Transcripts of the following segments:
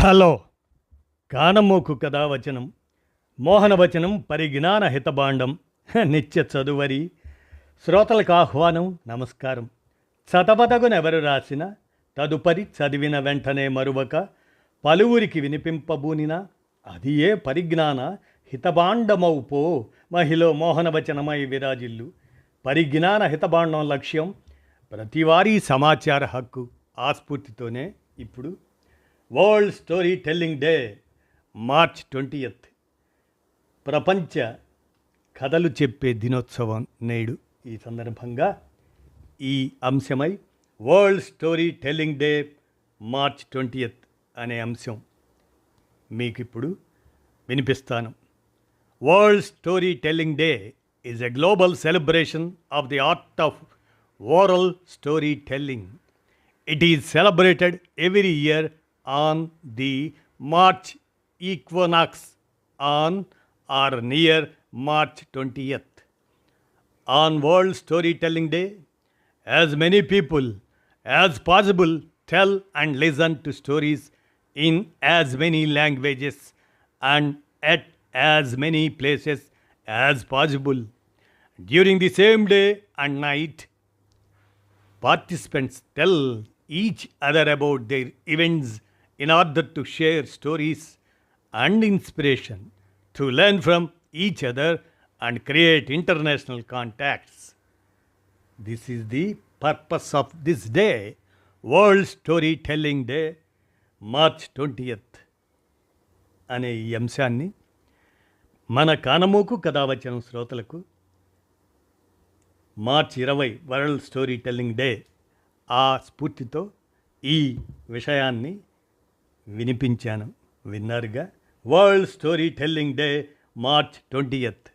Hello కానమోకు కథావచనం మోహనవచనం పరిజ్ఞాన హితబాండం నిత్య చదువరి శ్రోతలకు ఆహ్వానం నమస్కారం. చదవదగునెవరు రాసిన తదుపరి చదివిన వెంటనే మరువక పలువురికి వినిపింపబూనిన అది ఏ పరిజ్ఞాన హితబాండమౌపో మహిళ మోహనవచనమై విరాజిల్లు. పరిజ్ఞాన హితబాండం లక్ష్యం ప్రతివారీ సమాచార హక్కు. ఆస్ఫూర్తితోనే ఇప్పుడు world story telling day March 20th ప్రపంచ కథలు చెప్పే దినోత్సవం నేడు. ఈ సందర్భంగా ఈ అంశమై world story telling day March 20th అనే అంశం మీకు ఇప్పుడు వినిపిస్తాను. World story telling day is a global celebration of the art of oral story telling. It is celebrated every year on the March equinox on or near March 20th. On World Storytelling Day, as many people as possible tell and listen to stories in as many languages and at as many places as possible. During the same day and night, participants tell each other about their events in order to share stories and inspiration, to learn from each other and create international contacts. This is the purpose of this day, World Storytelling Day, March 20th. అనే ఈ అంశాన్ని మన కానమోకు కథావచనం శ్రోతలకు మార్చి 20 world story telling day ఆ స్ఫూర్తితో ఈ విషయాన్ని వినిపించాను. విన్నారుగా. World story telling day March 20th.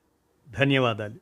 ధన్యవాదాలు.